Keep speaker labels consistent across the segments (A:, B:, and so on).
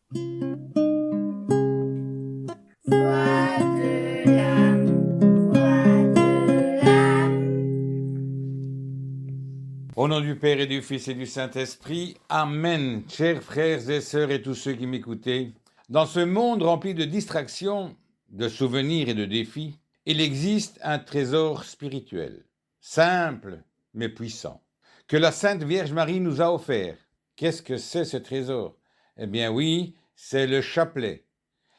A: Voix de l'âme, voix de l'âme.
B: Au nom du Père et du Fils et du Saint-Esprit, Amen. Chers frères et sœurs et tous ceux qui m'écoutez, dans ce monde rempli de distractions, de souvenirs et de défis, il existe un trésor spirituel, simple mais puissant, que la Sainte Vierge Marie nous a offert. Qu'est-ce que c'est ce trésor? Eh bien oui, c'est le chapelet.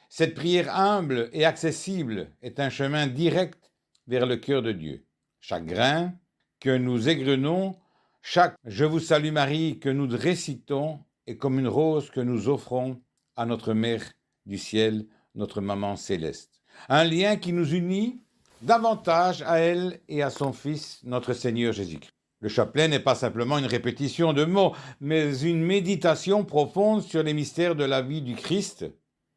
B: Cette prière humble et accessible est un chemin direct vers le cœur de Dieu. Chaque grain que nous égrenons, chaque « Je vous salue Marie » que nous récitons est comme une rose que nous offrons à notre Mère du ciel, notre Maman céleste. Un lien qui nous unit davantage à elle et à son Fils, notre Seigneur Jésus-Christ. Le chapelet n'est pas simplement une répétition de mots, mais une méditation profonde sur les mystères de la vie du Christ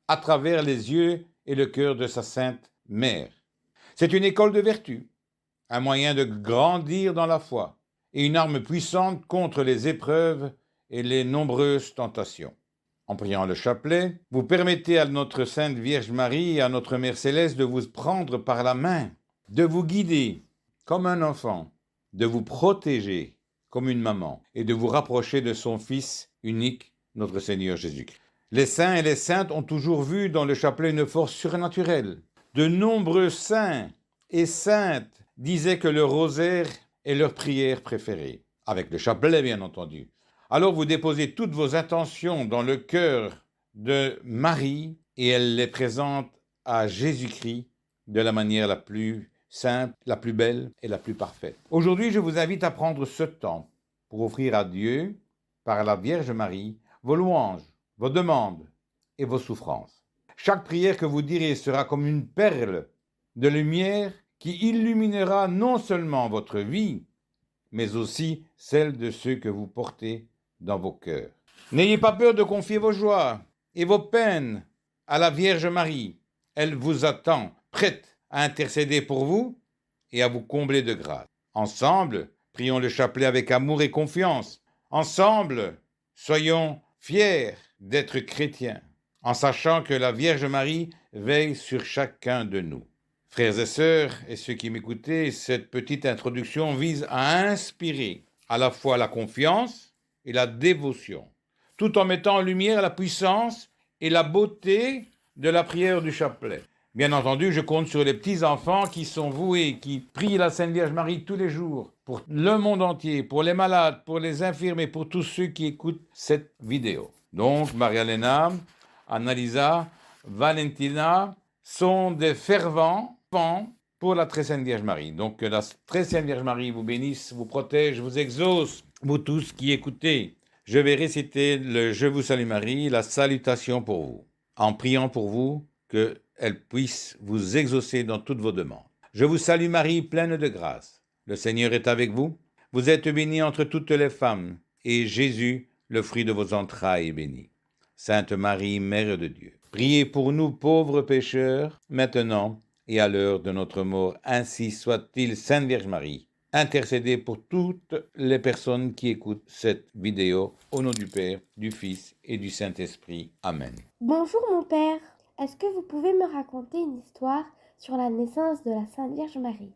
B: à travers les yeux et le cœur de sa Sainte Mère. C'est une école de vertu, un moyen de grandir dans la foi et une arme puissante contre les épreuves et les nombreuses tentations. En priant le chapelet, vous permettez à notre Sainte Vierge Marie et à notre Mère Céleste de vous prendre par la main, de vous guider comme un enfant, de vous protéger comme une maman et de vous rapprocher de son Fils unique, notre Seigneur Jésus-Christ. Les saints et les saintes ont toujours vu dans le chapelet une force surnaturelle. De nombreux saints et saintes disaient que le rosaire est leur prière préférée, avec le chapelet bien entendu. Alors vous déposez toutes vos intentions dans le cœur de Marie et elle les présente à Jésus-Christ de la manière la plus simple, la plus belle et la plus parfaite. Aujourd'hui, je vous invite à prendre ce temps pour offrir à Dieu, par la Vierge Marie, vos louanges, vos demandes et vos souffrances. Chaque prière que vous direz sera comme une perle de lumière qui illuminera non seulement votre vie, mais aussi celle de ceux que vous portez dans vos cœurs. N'ayez pas peur de confier vos joies et vos peines à la Vierge Marie. Elle vous attend, prête à intercéder pour vous et à vous combler de grâce. Ensemble, prions le chapelet avec amour et confiance. Ensemble, soyons fiers d'être chrétiens, en sachant que la Vierge Marie veille sur chacun de nous. Frères et sœurs, et ceux qui m'écoutez, cette petite introduction vise à inspirer à la fois la confiance et la dévotion, tout en mettant en lumière la puissance et la beauté de la prière du chapelet. Bien entendu, je compte sur les petits-enfants qui sont voués, qui prient la Sainte Vierge Marie tous les jours, pour le monde entier, pour les malades, pour les infirmes et pour tous ceux qui écoutent cette vidéo. Donc, Maria-Léna, Annalisa, Valentina sont des fervents pour la Très Sainte Vierge Marie. Donc, que la Très Sainte Vierge Marie vous bénisse, vous protège, vous exauce, vous tous qui écoutez. Je vais réciter le « Je vous salue Marie », la salutation pour vous, en priant pour vous qu'elle puisse vous exaucer dans toutes vos demandes. Je vous salue Marie, pleine de grâce. Le Seigneur est avec vous. Vous êtes bénie entre toutes les femmes, et Jésus, le fruit de vos entrailles, est béni. Sainte Marie, Mère de Dieu, priez pour nous pauvres pécheurs, maintenant et à l'heure de notre mort. Ainsi soit-il, Sainte Vierge Marie. Intercédez pour toutes les personnes qui écoutent cette vidéo, au nom du Père, du Fils et du Saint-Esprit. Amen.
C: Bonjour mon père, est-ce que vous pouvez me raconter une histoire sur la naissance de la Sainte Vierge Marie?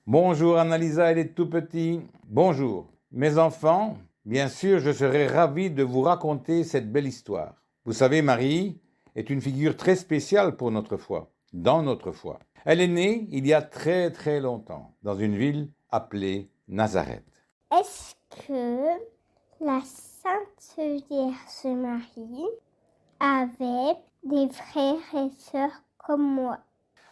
B: Bonjour Annalisa, elle est tout petit. Bonjour. Mes enfants, bien sûr, je serai ravi de vous raconter cette belle histoire. Vous savez, Marie est une figure très spéciale pour notre foi, dans notre foi. Elle est née il y a très très longtemps, dans une ville appelée Nazareth.
D: Est-ce que la Sainte Vierge Marie avait des frères et sœurs comme moi?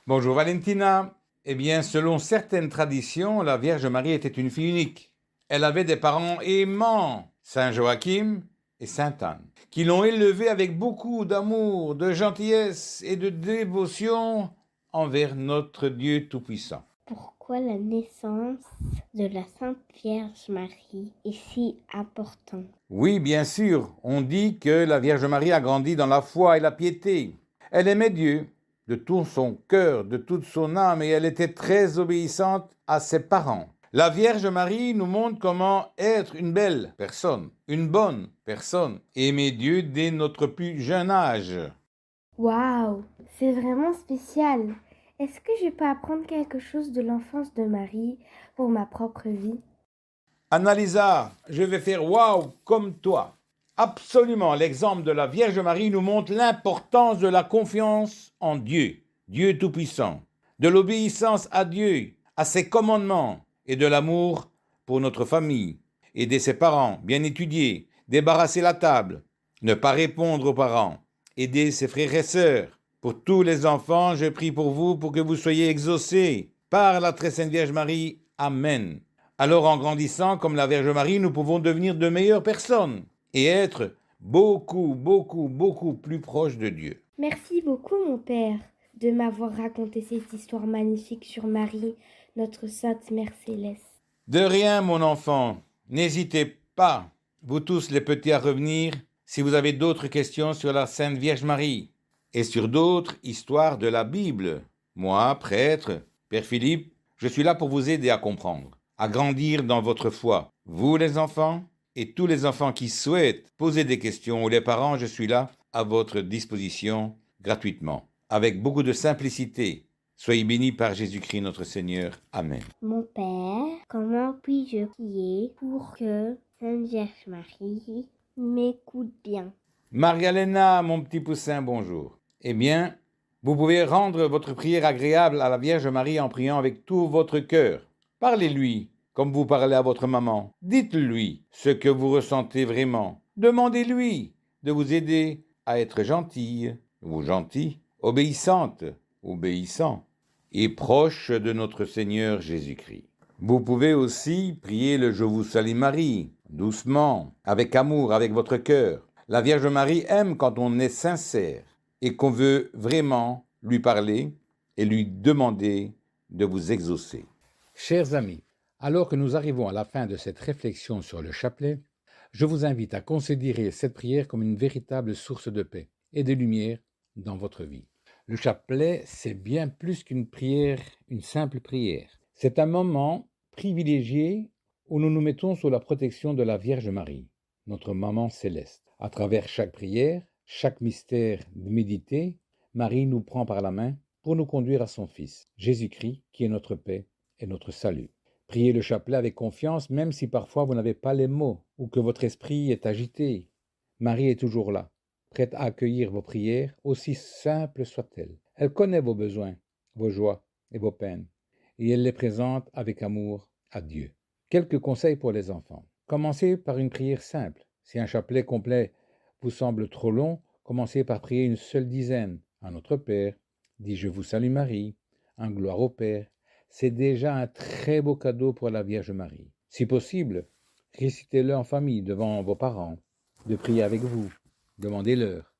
B: Bonjour Valentina. Eh bien, selon certaines traditions, la Vierge Marie était une fille unique. Elle avait des parents aimants, Saint Joachim et Sainte Anne, qui l'ont élevée avec beaucoup d'amour, de gentillesse et de dévotion envers notre Dieu Tout-Puissant.
D: Pourquoi la naissance de la Sainte Vierge Marie est si importante?
B: Oui, bien sûr, on dit que la Vierge Marie a grandi dans la foi et la piété. Elle aimait Dieu de tout son cœur, de toute son âme, et elle était très obéissante à ses parents. La Vierge Marie nous montre comment être une belle personne, une bonne personne. Aimer Dieu dès notre plus jeune âge.
C: Waouh, c'est vraiment spécial. Est-ce que je peux apprendre quelque chose de l'enfance de Marie pour ma propre vie?
B: Annalisa, je vais faire waouh comme toi. Absolument, l'exemple de la Vierge Marie nous montre l'importance de la confiance en Dieu, Dieu Tout-Puissant, de l'obéissance à Dieu, à ses commandements et de l'amour pour notre famille. Aider ses parents, bien étudier, débarrasser la table, ne pas répondre aux parents, aider ses frères et sœurs. Pour tous les enfants, je prie pour vous pour que vous soyez exaucés par la très sainte Vierge Marie. Amen. Alors en grandissant comme la Vierge Marie, nous pouvons devenir de meilleures personnes et être beaucoup plus proches de Dieu.
C: Merci beaucoup, mon père, de m'avoir raconté cette histoire magnifique sur Marie, notre Sainte Mère Céleste.
B: De rien, mon enfant. N'hésitez pas, vous tous les petits, à revenir si vous avez d'autres questions sur la Sainte Vierge Marie et sur d'autres histoires de la Bible. Moi, prêtre, Père Philippe, je suis là pour vous aider à comprendre, à grandir dans votre foi. Vous, les enfants, et tous les enfants qui souhaitent poser des questions, ou les parents, je suis là à votre disposition gratuitement, avec beaucoup de simplicité. Soyez bénis par Jésus-Christ notre Seigneur. Amen.
D: Mon père, comment puis-je prier pour que Sainte Vierge Marie m'écoute bien?
B: Maria-Léna, mon petit poussin, bonjour. Eh bien, vous pouvez rendre votre prière agréable à la Vierge Marie en priant avec tout votre cœur. Parlez-lui comme vous parlez à votre maman. Dites-lui ce que vous ressentez vraiment. Demandez-lui de vous aider à être gentille ou gentil, obéissante, obéissant et proche de notre Seigneur Jésus-Christ. Vous pouvez aussi prier le Je vous salue Marie, doucement, avec amour, avec votre cœur. La Vierge Marie aime quand on est sincère et qu'on veut vraiment lui parler et lui demander de vous exaucer. Chers amis, alors que nous arrivons à la fin de cette réflexion sur le chapelet, je vous invite à considérer cette prière comme une véritable source de paix et de lumière dans votre vie. Le chapelet, c'est bien plus qu'une prière, une simple prière. C'est un moment privilégié où nous nous mettons sous la protection de la Vierge Marie, notre maman céleste. À travers chaque prière, chaque mystère médité, Marie nous prend par la main pour nous conduire à son Fils, Jésus-Christ, qui est notre paix et notre salut. Priez le chapelet avec confiance, même si parfois vous n'avez pas les mots ou que votre esprit est agité. Marie est toujours là, prête à accueillir vos prières, aussi simples soient-elles. Elle connaît vos besoins, vos joies et vos peines, et elle les présente avec amour à Dieu. Quelques conseils pour les enfants. Commencez par une prière simple. Si un chapelet complet vous semble trop long, commencez par prier une seule dizaine. Un Notre Père, dit Je vous salue Marie, un Gloire au Père. C'est déjà un très beau cadeau pour la Vierge Marie. Si possible, récitez-le en famille devant vos parents, de prier avec vous, demandez-leur.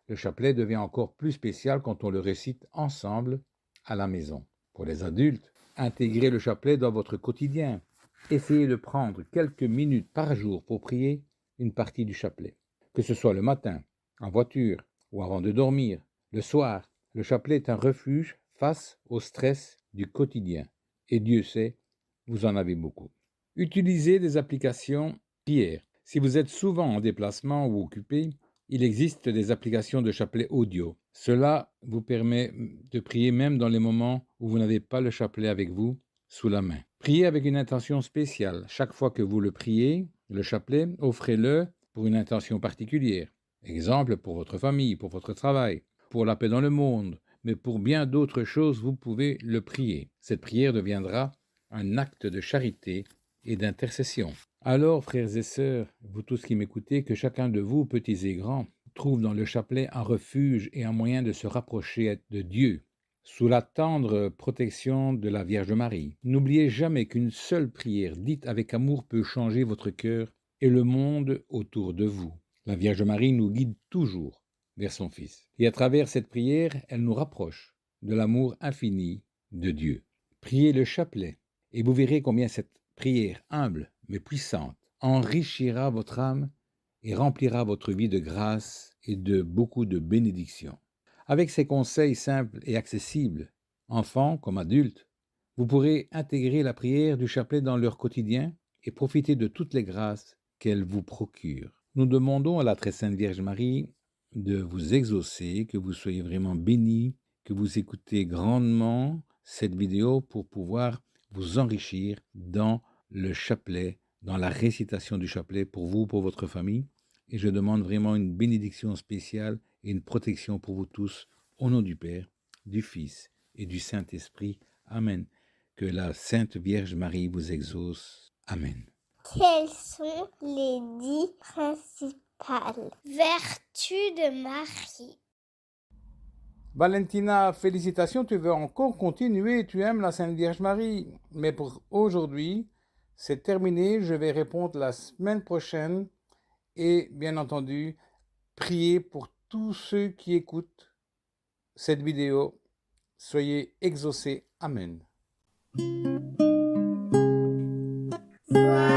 B: Le chapelet devient encore plus spécial quand on le récite ensemble à la maison. Pour les adultes, intégrez le chapelet dans votre quotidien. Essayez de prendre quelques minutes par jour pour prier une partie du chapelet. Que ce soit le matin, en voiture ou avant de dormir, le soir, le chapelet est un refuge face au stress du quotidien. Et Dieu sait, vous en avez beaucoup. Utilisez des applications prière. Si vous êtes souvent en déplacement ou occupé, il existe des applications de chapelet audio. Cela vous permet de prier même dans les moments où vous n'avez pas le chapelet avec vous sous la main. Priez avec une intention spéciale. Chaque fois que vous le priez, le chapelet, offrez-le pour une intention particulière. Exemple, pour votre famille, pour votre travail, pour la paix dans le monde, mais pour bien d'autres choses, vous pouvez le prier. Cette prière deviendra un acte de charité et d'intercession. Alors, frères et sœurs, vous tous qui m'écoutez, que chacun de vous, petits et grands, trouve dans le chapelet un refuge et un moyen de se rapprocher de Dieu, sous la tendre protection de la Vierge Marie. N'oubliez jamais qu'une seule prière dite avec amour peut changer votre cœur et le monde autour de vous. La Vierge Marie nous guide toujours vers son Fils. Et à travers cette prière, elle nous rapproche de l'amour infini de Dieu. Priez le chapelet et vous verrez combien cette prière humble mais puissante enrichira votre âme et remplira votre vie de grâce et de beaucoup de bénédictions. Avec ces conseils simples et accessibles, enfants comme adultes, vous pourrez intégrer la prière du chapelet dans leur quotidien et profiter de toutes les grâces qu'elle vous procure. Nous demandons à la très sainte Vierge Marie de vous exaucer, que vous soyez vraiment bénis, que vous écoutez grandement cette vidéo pour pouvoir vous enrichir dans le chapelet, dans la récitation du chapelet pour vous, pour votre famille. Et je demande vraiment une bénédiction spéciale et une protection pour vous tous, au nom du Père, du Fils et du Saint-Esprit. Amen. Que la Sainte Vierge Marie vous exauce. Amen.
D: Quelles sont les 10 principales vertus de Marie?
B: Valentina, félicitations, tu veux encore continuer, tu aimes la Sainte Vierge Marie. Mais pour aujourd'hui, c'est terminé, je vais répondre la semaine prochaine et bien entendu, priez pour tous ceux qui écoutent cette vidéo. Soyez exaucés. Amen.
A: Voilà.